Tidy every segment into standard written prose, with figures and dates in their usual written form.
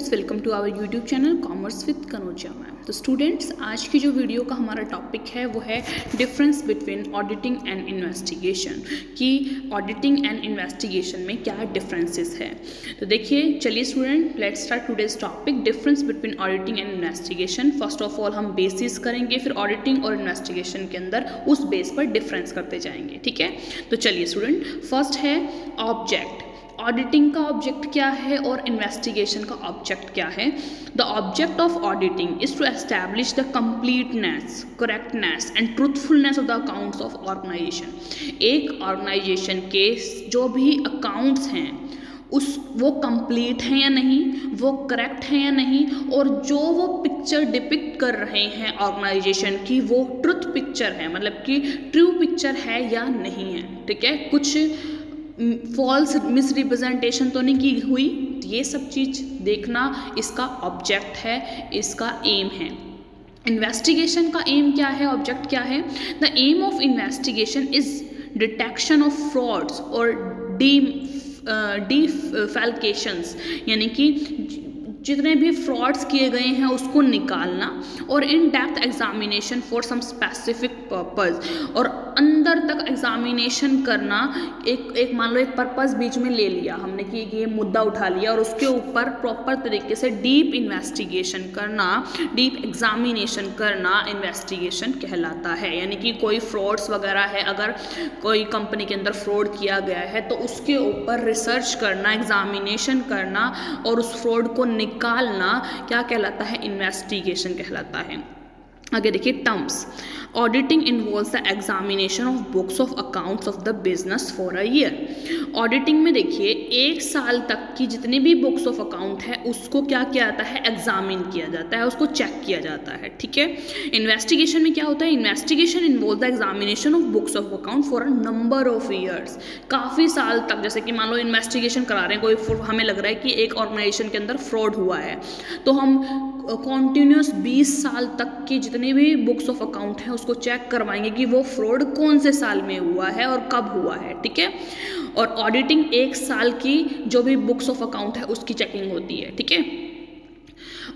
Welcome to our YouTube channel commerce with Kanoja ma'am. तो students, आज की जो वीडियो का हमारा टॉपिक है वो है difference between auditing and investigation, कि ऑडिटिंग एंड इन्वेस्टिगेशन में क्या डिफरेंसेस है। तो देखिए, चलिए student, let's start today's topic difference between auditing and investigation. First of all हम बेसिस करेंगे, फिर ऑडिटिंग और इन्वेस्टिगेशन के अंदर उस बेस पर डिफरेंस करते जाएंगे। ठीक है, तो चलिए स्टूडेंट, फर्स्ट है ऑब्जेक्ट। ऑडिटिंग का ऑब्जेक्ट क्या है और इन्वेस्टिगेशन का ऑब्जेक्ट क्या है। The object of auditing is to establish the completeness, correctness and truthfulness of the accounts of organisation. एक ऑर्गेनाइजेशन के जो भी अकाउंट्स हैं वो कंप्लीट हैं या नहीं, वो करेक्ट हैं या नहीं, और जो वो पिक्चर डिपिक्ट कर रहे हैं ऑर्गेनाइजेशन की वो ट्रुथ पिक्चर है, मतलब कि ट्रू पिक्चर है या नहीं है। ठीक है, कुछ फॉल्स मिसरिप्रेजेंटेशन तो नहीं की हुई। ये सब चीज़ देखना इसका ऑब्जेक्ट है, इसका एम है। इन्वेस्टिगेशन का एम क्या है, ऑब्जेक्ट क्या है। The aim of investigation is detection of frauds और डिफैल्केशंस, यानी कि जितने भी फ्रॉड्स किए गए हैं उसको निकालना, और in depth examination for some specific purpose, और अंदर तक एग्जामिनेशन करना। एक मान लो एक पर्पस बीच में ले लिया हमने कि ये मुद्दा उठा लिया और उसके ऊपर प्रॉपर तरीके से डीप इन्वेस्टिगेशन करना, डीप एग्जामिनेशन करना इन्वेस्टिगेशन कहलाता है। यानी कि कोई फ्रॉड्स वगैरह है, अगर कोई कंपनी के अंदर फ्रॉड किया गया है तो उसके ऊपर रिसर्च करना, एग्जामिनेशन करना और उस फ्रॉड को निकालना क्या कहलाता है, इन्वेस्टिगेशन कहलाता है। आगे देखिए terms. Auditing involves the examination of books of accounts of the business for a year. Auditing में देखिए एक साल तक की जितनी भी बुक्स ऑफ अकाउंट है उसको क्या किया जाता है, एग्जामिन किया जाता है, उसको चेक किया जाता है। ठीक है, इन्वेस्टिगेशन में क्या होता है, investigation involve the examination of books of account for a number of years. काफ़ी साल तक, जैसे कि मान लो इन्वेस्टिगेशन करा रहे हैं, कोई हमें लग रहा है कि एक ऑर्गेनाइजेशन के अंदर फ्रॉड हुआ है, तो हम कॉन्टिन्यूस 20 साल तक की जितनी भी बुक्स ऑफ अकाउंट है उसको चेक करवाएंगे कि वो फ्रॉड कौन से साल में हुआ है और कब हुआ है। ठीक है, और ऑडिटिंग एक साल की जो भी बुक्स ऑफ अकाउंट है उसकी चेकिंग होती है। ठीक है,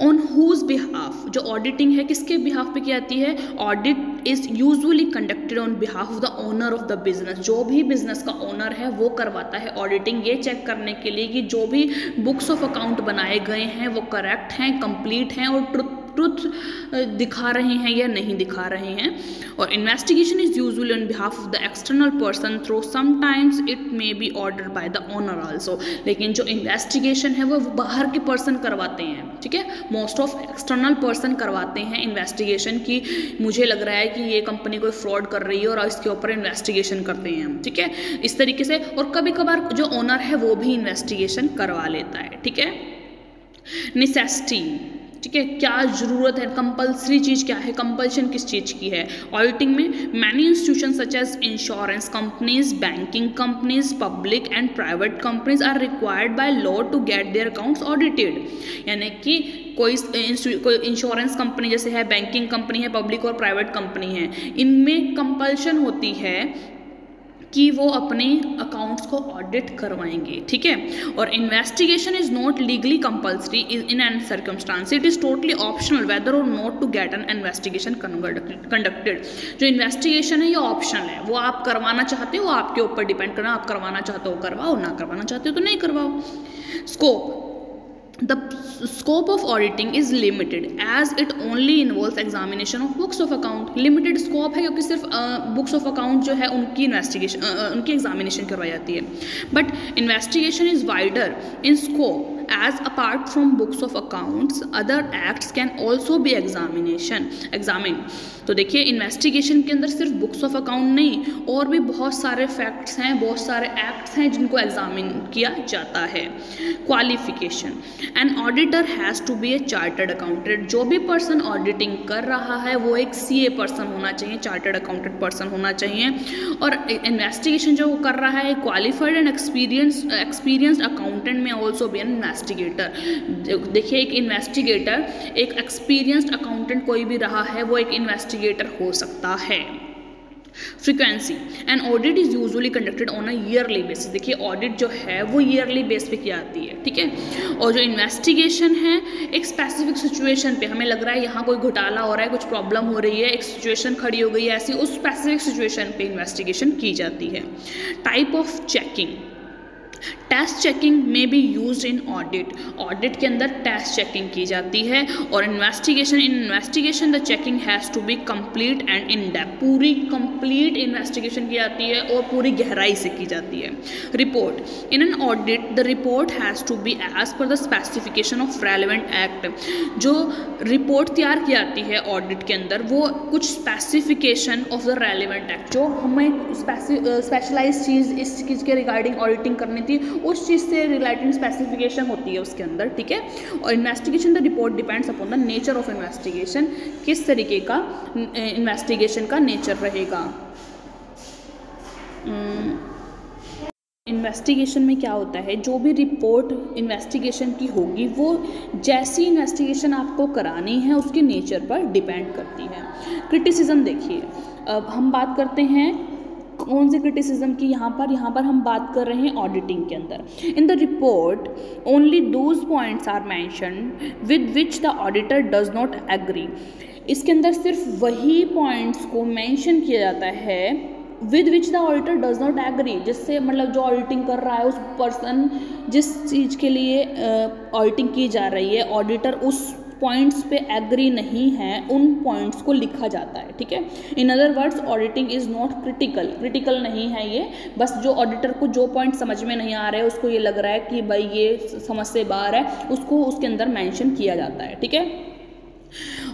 ऑन हुज बिहाफ, जो ऑडिटिंग है किसके बिहाफ पे की जाती है, audit is usually conducted on behalf of the owner of the business. जो भी बिजनेस का ओनर है वो करवाता है ऑडिटिंग, ये चेक करने के लिए कि जो भी बुक्स ऑफ अकाउंट बनाए गए हैं वो करेक्ट हैं, कंप्लीट हैं और ट्रुथ दिखा रहे हैं या नहीं दिखा रहे हैं। और investigation is usually on behalf of the external person through sometimes it may be order by the owner also. लेकिन जो इन्वेस्टिगेशन है वो बाहर के पर्सन करवाते हैं। ठीक है, मोस्ट ऑफ एक्सटर्नल पर्सन करवाते हैं इन्वेस्टिगेशन की, मुझे लग रहा है कि ये कंपनी कोई फ्रॉड कर रही है और इसके ऊपर इन्वेस्टिगेशन करते हैं हम। ठीक है, इस तरीके से, और कभी कभार जो ओनर है वो भी इन्वेस्टिगेशन करवा लेता है। ठीक है, नेसेसिटी, ठीक है, क्या जरूरत है, कंपल्सरी चीज़ क्या है, कंपल्शन किस चीज़ की है। ऑडिटिंग में many institution such as insurance companies, banking companies, public and private companies are required by law to get their accounts audited. यानी कि कोई इंश्योरेंस कंपनी जैसे है, बैंकिंग कंपनी है, पब्लिक और प्राइवेट कंपनी है, इनमें कंपल्शन होती है कि वो अपने अकाउंट्स को ऑडिट करवाएंगे। ठीक है, और investigation is not legally compulsory in any circumstance, it is totally optional whether or not to get an investigation conducted. जो इन्वेस्टिगेशन है ये ऑप्शनल है, वो आप करवाना चाहते हो, आपके ऊपर डिपेंड करना, आप करवाना चाहते हो करवाओ, ना करवाना चाहते हो तो नहीं करवाओ। Scope, the scope of auditing is limited as it only involves examination of books of account। limited scope है क्योंकि सिर्फ books of account जो है उनकी इन्वेस्टिगेशन, उनकी एग्जामिनेशन करवाई जाती है। But investigation is wider in scope as apart from books of accounts other acts can also be examined। तो देखिए, इन्वेस्टिगेशन के अंदर सिर्फ बुक्स ऑफ अकाउंट नहीं, और भी बहुत सारे फैक्ट्स हैं, बहुत सारे एक्ट्स हैं जिनको एग्जामिन किया जाता है। Qualification, an auditor has to be a chartered accountant. जो भी पर्सन ऑडिटिंग कर रहा है वो एक CA पर्सन होना चाहिए, चार्टर्ड अकाउंटेंट पर्सन होना चाहिए। और इन्वेस्टिगेशन जो कर रहा है क्वालिफाइड एंड एक्सपीरियंस्ड अकाउंटेंट में ऑल्सो बी एन इन्वेस्टिगेटर। देखिए, एक इन्वेस्टिगेटर, एक एक्सपीरियंस्ड अकाउंटेंट कोई भी रहा है वो एक इन्वेस्टिगेटर हो सकता है। Frequency, and audit is usually conducted on a yearly basis. देखिए ऑडिट जो है वो ईयरली बेस पे की आती है, ठीक है। और जो इन्वेस्टिगेशन है एक स्पेसिफिक सिचुएशन पे, हमें लग रहा है यहाँ कोई घोटाला हो रहा है, कुछ प्रॉब्लम हो रही है, एक सिचुएशन खड़ी हो गई है ऐसी, उस स्पेसिफिक सिचुएशन पे इन्वेस्टिगेशन की जाती है। Type of checking, test checking में be used in audit, audit के अंदर टेस्ट चेकिंग की जाती है। और investigation, in investigation the checking has to be complete and in depth, पूरी कंप्लीट इन्वेस्टिगेशन की जाती है और पूरी गहराई से की जाती है। Report, in an audit the report has to be as per the specification of relevant act, जो रिपोर्ट तैयार की जाती है ऑडिट के अंदर वो कुछ specification of the relevant act, जो हमें स्पेशलाइज चीज़ इस चीज़ के रिगार्डिंग ऑडिटिंग करनी थी उस चीज़ से रिलेटेड स्पेसिफिकेशन होती है उसके अंदर, ठीक है। और investigation the report depends upon the nature of investigation, किस तरीके का इन्वेस्टिगेशन का नेचर रहेगा। इन्वेस्टिगेशन में क्या होता है, जो भी रिपोर्ट इन्वेस्टिगेशन की होगी वो जैसी इन्वेस्टिगेशन आपको करानी है उसके नेचर पर डिपेंड करती है। क्रिटिसिज्म देखिए, अब हम बात करते हैं कौन से क्रिटिसिज्म की, यहाँ पर हम बात कर रहे हैं ऑडिटिंग के अंदर। In the report only those points are mentioned with which the auditor does not agree, इसके अंदर सिर्फ वही पॉइंट्स को मेंशन किया जाता है with which the auditor does not agree, जिससे मतलब जो ऑडिटिंग कर रहा है उस पर्सन जिस चीज़ के लिए ऑडिटिंग की जा रही है, ऑडिटर उस पॉइंट्स पे एग्री नहीं है, उन पॉइंट्स को लिखा जाता है, ठीक है। In other words auditing is not critical नहीं है ये, बस जो ऑडिटर को जो पॉइंट समझ में नहीं आ रहे हैं, उसको ये लग रहा है कि भाई ये समझ से बाहर है, उसको उसके अंदर मेंशन किया जाता है, ठीक है।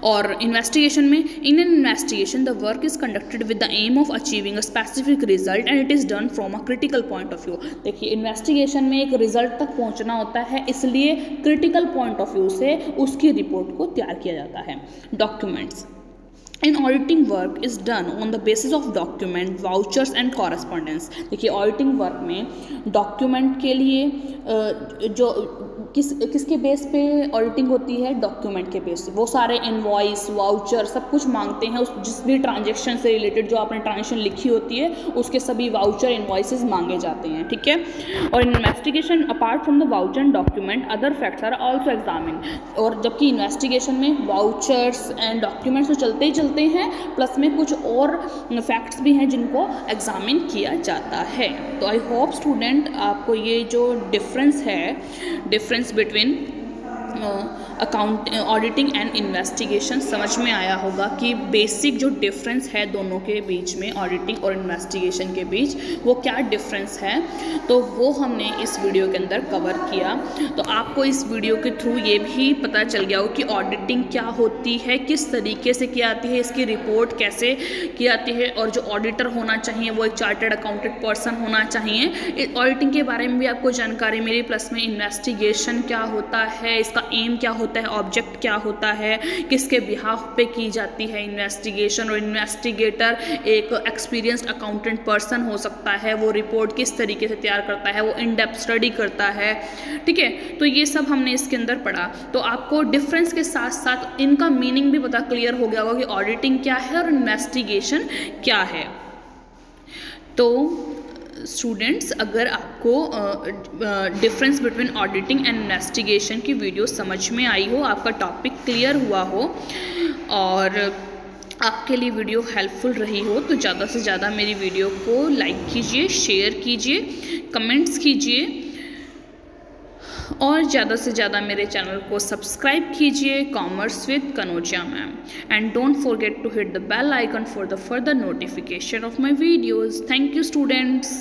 और इन्वेस्टिगेशन में, in an investigation the work is conducted with the aim of achieving a specific result and it is done from a critical point of view. देखिए इन्वेस्टिगेशन में एक रिजल्ट तक पहुंचना होता है, इसलिए क्रिटिकल पॉइंट ऑफ व्यू से उसकी रिपोर्ट को तैयार किया जाता है। Documents, in auditing work is done on the basis of document, vouchers and correspondence. देखिए ऑडिटिंग वर्क में डॉक्यूमेंट के लिए जो किसके बेस पे ऑडिटिंग होती है, डॉक्यूमेंट के बेस पे। वो सारे इनवॉइस, वाउचर सब कुछ मांगते हैं, उस जिस भी ट्रांजेक्शन से रिलेटेड जो आपने ट्रांजेक्शन लिखी होती है उसके सभी वाउचर इनवॉइसेस मांगे जाते हैं, ठीक है। और investigation apart from the voucher and document other facts are also examine, और जबकि इन्वेस्टिगेशन में वाउचर्स एंड डॉक्यूमेंट्स तो चलते ही चलते हैं, प्लस में कुछ और फैक्ट्स भी हैं जिनको एग्जामिन किया जाता है। तो आई होप स्टूडेंट आपको ये जो difference between auditing and investigation समझ में आया होगा कि बेसिक जो डिफरेंस है दोनों के बीच में, ऑडिटिंग और इन्वेस्टिगेशन के बीच, वो क्या डिफरेंस है, तो वो हमने इस वीडियो के अंदर कवर किया। तो आपको इस वीडियो के थ्रू ये भी पता चल गया हो कि ऑडिटिंग क्या होती है, किस तरीके से की आती है, इसकी रिपोर्ट कैसे की आती है, और जो ऑडिटर होना चाहिए वो एक चार्टर्ड अकाउंटेंट पर्सन होना चाहिए। ऑडिटिंग के बारे में भी आपको जानकारी मिली, प्लस में इन्वेस्टिगेशन क्या होता है, इसका एम क्या होता है, ऑब्जेक्ट क्या होता है, किसके बिहाफ पे की जाती है इन्वेस्टिगेशन, और इन्वेस्टिगेटर एक एक्सपीरियंस्ड अकाउंटेंट पर्सन हो सकता है, वो रिपोर्ट किस तरीके से तैयार करता है, वो इन डेप्थ स्टडी करता है, ठीक है। तो ये सब हमने इसके अंदर पढ़ा। तो आपको डिफरेंस के साथ साथ इनका मीनिंग भी पता क्लियर हो गया होगा कि ऑडिटिंग क्या है और इन्वेस्टिगेशन क्या है। तो स्टूडेंट्स, अगर आपको difference between auditing and investigation की वीडियो समझ में आई हो, आपका टॉपिक क्लियर हुआ हो और आपके लिए वीडियो हेल्पफुल रही हो, तो ज़्यादा से ज़्यादा मेरी वीडियो को लाइक कीजिए, शेयर कीजिए, कमेंट्स कीजिए और ज़्यादा से ज़्यादा मेरे चैनल को सब्सक्राइब कीजिए, commerce with Kanojia ma'am, and don't forget to hit the bell icon for the further notification of my videos. Thank you students.